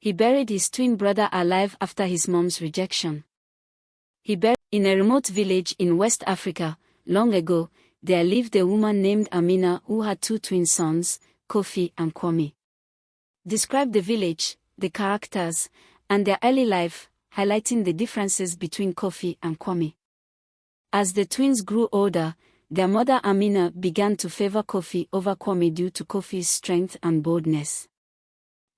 He buried his twin brother alive after his mom's rejection. He buried in a remote village in West Africa. Long ago, there lived a woman named Amina who had two twin sons, Kofi and Kwame. Describe the village, the characters, and their early life, highlighting the differences between Kofi and Kwame. As the twins grew older, their mother Amina began to favor Kofi over Kwame due to Kofi's strength and boldness.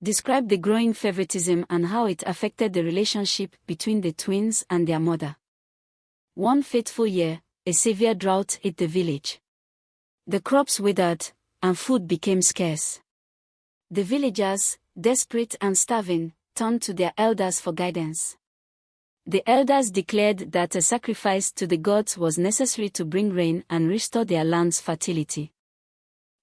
Describe the growing favoritism and how it affected the relationship between the twins and their mother. One fateful year, a severe drought hit the village. The crops withered, and food became scarce. The villagers, desperate and starving, turned to their elders for guidance. The elders declared that a sacrifice to the gods was necessary to bring rain and restore their land's fertility.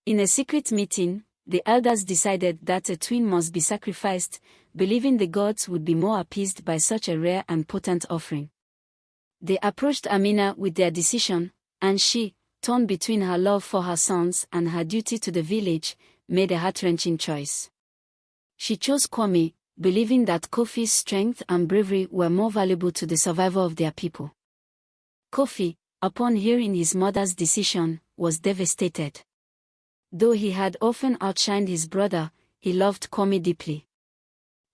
In a secret meeting, the elders decided that a twin must be sacrificed, believing the gods would be more appeased by such a rare and potent offering. They approached Amina with their decision, and she, torn between her love for her sons and her duty to the village, made a heart-wrenching choice. She chose Kwame, believing that Kofi's strength and bravery were more valuable to the survival of their people. Kofi, upon hearing his mother's decision, was devastated. Though he had often outshined his brother, he loved Kwame deeply.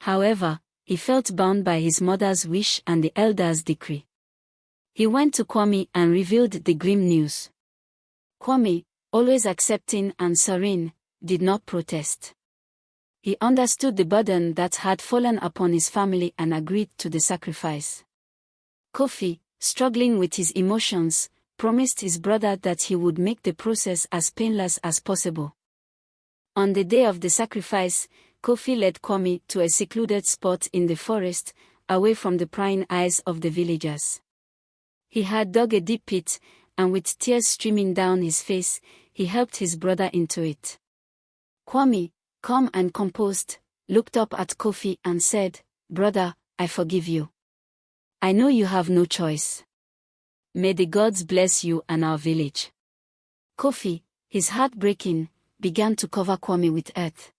However, he felt bound by his mother's wish and the elders' decree. He went to Kwame and revealed the grim news. Kwame, always accepting and serene, did not protest. He understood the burden that had fallen upon his family and agreed to the sacrifice. Kofi, struggling with his emotions, promised his brother that he would make the process as painless as possible. On the day of the sacrifice, Kofi led Kwame to a secluded spot in the forest, away from the prying eyes of the villagers. He had dug a deep pit, and with tears streaming down his face, he helped his brother into it. Kwame, calm and composed, looked up at Kofi and said, "Brother, I forgive you. I know you have no choice. May the gods bless you and our village." Kofi, his heart breaking, began to cover Kwame with earth.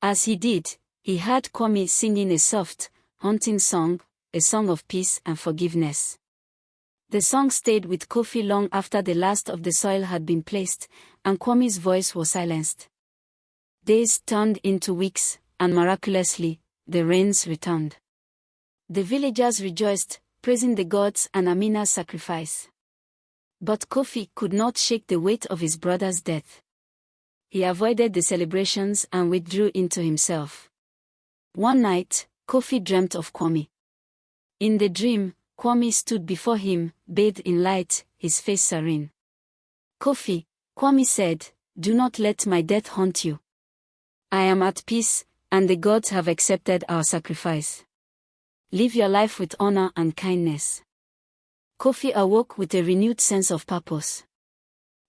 As he did, he heard Kwame singing a soft, haunting song, a song of peace and forgiveness. The song stayed with Kofi long after the last of the soil had been placed, and Kwame's voice was silenced. Days turned into weeks, and miraculously, the rains returned. The villagers rejoiced, praising the gods and Amina's sacrifice. But Kofi could not shake the weight of his brother's death. He avoided the celebrations and withdrew into himself. One night, Kofi dreamt of Kwame. In the dream, Kwame stood before him, bathed in light, his face serene. "Kofi," Kwame said, "do not let my death haunt you. I am at peace, and the gods have accepted our sacrifice. Live your life with honor and kindness." Kofi awoke with a renewed sense of purpose.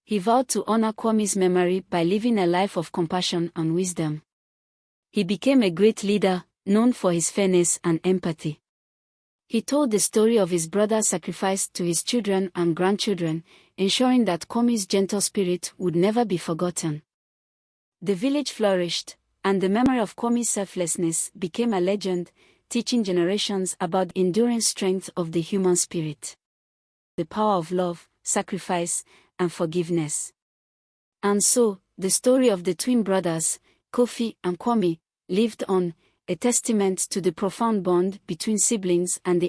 He vowed to honor Kwame's memory by living a life of compassion and wisdom. He became a great leader, known for his fairness and empathy. He told the story of his brother's sacrifice to his children and grandchildren, ensuring that Kwame's gentle spirit would never be forgotten. The village flourished, and the memory of Kwame's selflessness became a legend, teaching generations about the enduring strength of the human spirit, the power of love, sacrifice, and forgiveness. And so, the story of the twin brothers, Kofi and Kwame, lived on, a testament to the profound bond between siblings and the